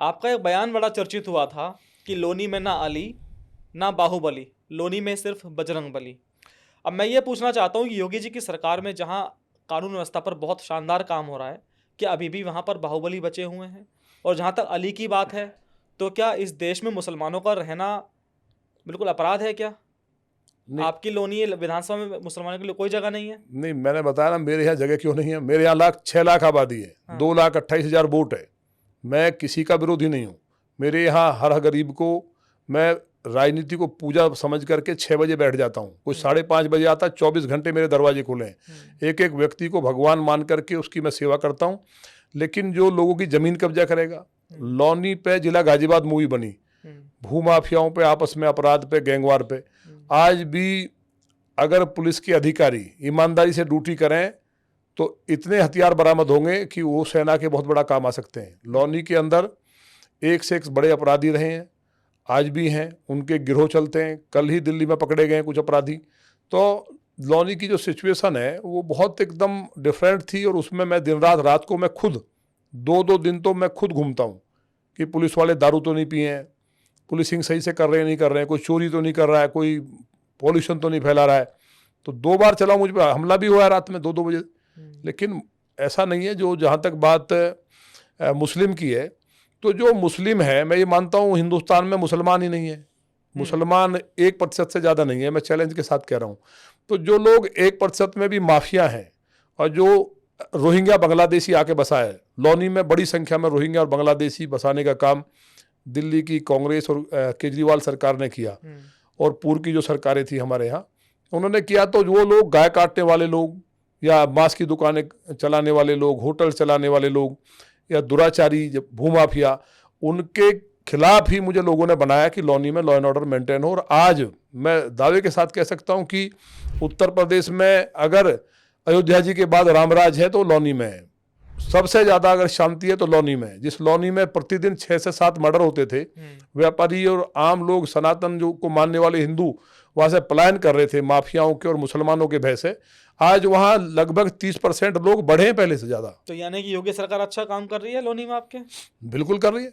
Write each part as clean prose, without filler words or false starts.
आपका एक बयान बड़ा चर्चित हुआ था कि लोनी में ना अली ना बाहुबली, लोनी में सिर्फ बजरंग बली। अब मैं ये पूछना चाहता हूँ कि योगी जी की सरकार में जहाँ कानून व्यवस्था पर बहुत शानदार काम हो रहा है, क्या अभी भी वहाँ पर बाहुबली बचे हुए हैं? और जहाँ तक अली की बात है, तो क्या इस देश में मुसलमानों का रहना बिल्कुल अपराध है क्या? नहीं आपकी लोनी विधानसभा में मुसलमानों के लिए कोई जगह नहीं है? नहीं, मैंने बताया ना, मेरे यहाँ जगह क्यों नहीं है। मेरे यहाँ 6 लाख आबादी है, हाँ। 2,28,000 वोट है। मैं किसी का विरोधी नहीं हूँ। मेरे यहाँ हर गरीब को, मैं राजनीति को पूजा समझ करके 6 बजे बैठ जाता हूँ। कोई 5:30 बजे आता है, 24 घंटे मेरे दरवाजे खुले हैं। एक एक व्यक्ति को भगवान मान करके उसकी मैं सेवा करता हूँ। लेकिन जो लोगों की जमीन कब्जा करेगा, लौनी पे जिला गाजियाबाद मूवी बनी, भूमाफियाओं पे, आपस में अपराध पे, गैंगवार पे। आज भी अगर पुलिस के अधिकारी ईमानदारी से ड्यूटी करें तो इतने हथियार बरामद होंगे कि वो सेना के बहुत बड़ा काम आ सकते हैं। लौनी के अंदर एक से एक बड़े अपराधी रहे हैं, आज भी हैं, उनके गिरोह चलते हैं। कल ही दिल्ली में पकड़े गए कुछ अपराधी। तो लौनी की जो सिचुएशन है वो बहुत एकदम डिफरेंट थी, और उसमें मैं दिन रात को मैं खुद 2-2 दिन तो मैं खुद घूमता हूँ कि पुलिस वाले दारू तो नहीं पिए हैं, पुलिसिंग सही से कर रहे हैं नहीं कर रहे हैं, कोई चोरी तो नहीं कर रहा है, कोई पॉल्यूशन तो नहीं फैला रहा है। तो 2 बार चला, मुझ पर हमला भी हुआ है रात में 2-2 बजे। लेकिन ऐसा नहीं है। जो जहाँ तक बात मुस्लिम की है, तो जो मुस्लिम है, मैं ये मानता हूँ हिंदुस्तान में मुसलमान ही नहीं है। मुसलमान 1% से ज़्यादा नहीं है, मैं चैलेंज के साथ कह रहा हूँ। तो जो लोग 1% में भी माफिया हैं, और जो रोहिंग्या बांग्लादेशी आके बसा है लौनी में, बड़ी संख्या में रोहिंग्या और बांग्लादेशी बसाने का काम दिल्ली की कांग्रेस और केजरीवाल सरकार ने किया, और पूर्व की जो सरकारें थी हमारे यहाँ, उन्होंने किया। तो वो लोग, गाय काटने वाले लोग, या मांस की दुकानें चलाने वाले लोग, होटल चलाने वाले लोग, या दुराचारी भूमाफिया, उनके खिलाफ ही मुझे लोगों ने बनाया कि लौनी में लॉ एंड ऑर्डर मेंटेन हो। और आज मैं दावे के साथ कह सकता हूं कि उत्तर प्रदेश में अगर अयोध्या जी के बाद रामराज है तो लौनी में है। सबसे ज्यादा अगर शांति है तो लौनी में है। जिस लौनी में प्रतिदिन 6 से 7 मर्डर होते थे, व्यापारी और आम लोग, सनातन जो को मानने वाले हिंदू वहां से पलायन कर रहे थे माफियाओं के और मुसलमानों के भय से, आज वहां लगभग 30% लोग बढ़े हैं पहले से ज्यादा। तो यानी कि योगी सरकार अच्छा काम कर रही है लोनी में आपके? बिल्कुल कर रही है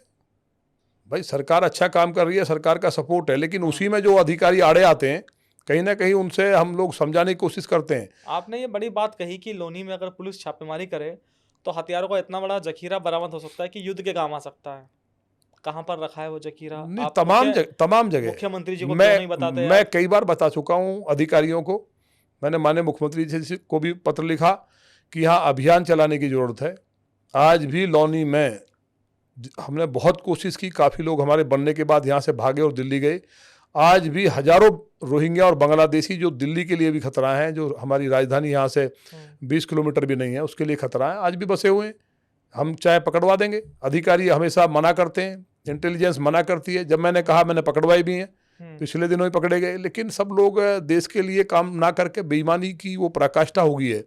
भाई, सरकार अच्छा काम कर रही है, सरकार का सपोर्ट है। लेकिन उसी में जो अधिकारी आड़े आते हैं, कहीं ना कहीं उनसे हम लोग समझाने की कोशिश करते हैं। आपने ये बड़ी बात कही कि लोनी में अगर पुलिस छापेमारी करे तो हथियारों का इतना बड़ा जखीरा बरामद हो सकता है कि युद्ध के काम आ सकता है। कहाँ पर रखा है वो जखीरा? नहीं, आप तमाम जगह मुख्यमंत्री जी को क्यों नहीं बताते मैं आप? कई बार बता चुका हूँ अधिकारियों को। मैंने माननीय मुख्यमंत्री जी को भी पत्र लिखा कि यहाँ अभियान चलाने की जरूरत है। आज भी लौनी में हमने बहुत कोशिश की, काफ़ी लोग हमारे बनने के बाद यहाँ से भागे और दिल्ली गए। आज भी हजारों रोहिंग्या और बांग्लादेशी, जो दिल्ली के लिए भी खतरा है, जो हमारी राजधानी यहाँ से 20 किलोमीटर भी नहीं है उसके लिए खतरा है, आज भी बसे हुए हैं। हम चाहे पकड़वा देंगे। अधिकारी हमेशा मना करते हैं, इंटेलिजेंस मना करती है। जब मैंने कहा, मैंने पकड़वाई भी हैं, पिछले दिनों ही पकड़े गए। लेकिन सब लोग देश के लिए काम ना करके बेईमानी की वो पराकाष्ठा हो गई है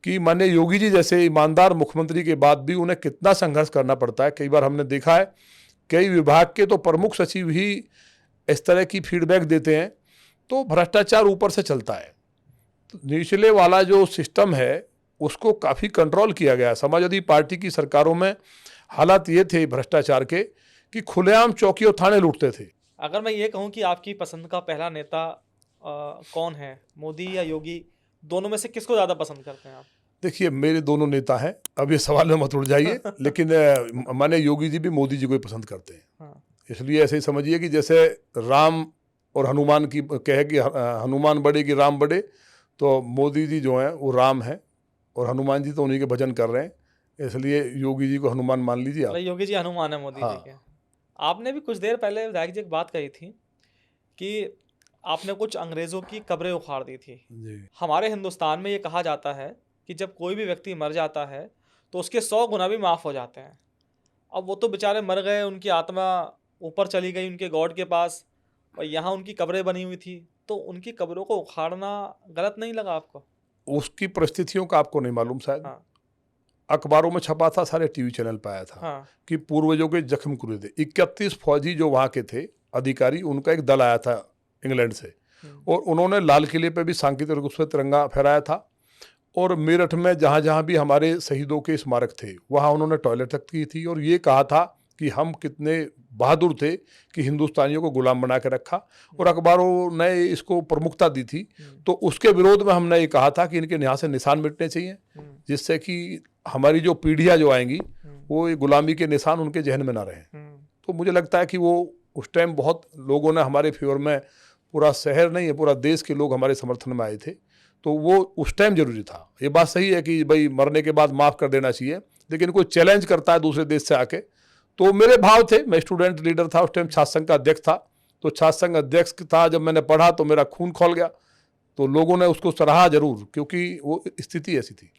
कि माननीय योगी जी जैसे ईमानदार मुख्यमंत्री के बाद भी उन्हें कितना संघर्ष करना पड़ता है। कई बार हमने देखा है, कई विभाग के तो प्रमुख सचिव ही इस तरह की फीडबैक देते हैं। तो भ्रष्टाचार ऊपर से चलता है। तो निचले वाला जो सिस्टम है उसको काफ़ी कंट्रोल किया गया। समाजवादी पार्टी की सरकारों में हालात ये थे भ्रष्टाचार के कि खुलेआम चौकी और थाने लूटते थे। अगर मैं ये कहूँ कि आपकी पसंद का पहला नेता कौन है, मोदी या योगी, दोनों में से किसको ज़्यादा पसंद करते हैं आप? देखिए, मेरे दोनों नेता हैं, अब ये सवाल में मत उड़ जाइए। लेकिन माने योगी जी भी मोदी जी को ही पसंद करते हैं। हाँ। इसलिए ऐसे ही समझिए कि जैसे राम और हनुमान की कहे कि हनुमान बढ़े कि राम बढ़े, तो मोदी जी जो हैं वो राम हैं, और हनुमान जी तो उन्हीं के भजन कर रहे हैं। इसलिए योगी जी को हनुमान मान लीजिए आप। योगी जी हनुमान है मोदी जी के। आपने भी कुछ देर पहले विधायक जी एक बात कही थी कि आपने कुछ अंग्रेज़ों की कब्रें उखाड़ दी थी। हमारे हिंदुस्तान में ये कहा जाता है कि जब कोई भी व्यक्ति मर जाता है तो उसके 100 गुना भी माफ़ हो जाते हैं। अब वो तो बेचारे मर गए, उनकी आत्मा ऊपर चली गई उनके गॉड के पास, और यहाँ उनकी कब्रें बनी हुई थी, तो उनकी कब्रों को उखाड़ना गलत नहीं लगा आपको? उसकी परिस्थितियों का आपको नहीं मालूम शायद। अखबारों में छपा था, सारे टीवी चैनल पर आया था कि पूर्वजों के जख्म कुरे थे। 31 फौजी जो वहाँ के थे अधिकारी, उनका एक दल आया था इंग्लैंड से, और उन्होंने लाल किले पे भी सांकेतिक रूप से तिरंगा फहराया था। और मेरठ में जहाँ जहाँ भी हमारे शहीदों के स्मारक थे वहाँ उन्होंने टॉयलेट तक की थी, और ये कहा था कि हम कितने बहादुर थे कि हिंदुस्तानियों को गुलाम बना के रखा, और अखबारों ने इसको प्रमुखता दी थी। तो उसके विरोध में हमने ये कहा था कि इनके यहाँ से निशान मिटने चाहिए, जिससे कि हमारी जो पीढ़ियाँ जो आएंगी वो ये गुलामी के निशान उनके जहन में ना रहें। तो मुझे लगता है कि वो उस टाइम बहुत लोगों ने हमारे फेवर में, पूरा शहर नहीं है पूरा देश के लोग हमारे समर्थन में आए थे। तो वो उस टाइम जरूरी था। ये बात सही है कि भाई मरने के बाद माफ़ कर देना चाहिए, लेकिन कोई चैलेंज करता है दूसरे देश से आके, तो मेरे भाव थे। मैं स्टूडेंट लीडर था उस टाइम, छात्र संघ का अध्यक्ष था। तो छात्र संघ अध्यक्ष था, जब मैंने पढ़ा तो मेरा खून खौल गया। तो लोगों ने उसको सराहा जरूर, क्योंकि वो स्थिति ऐसी थी।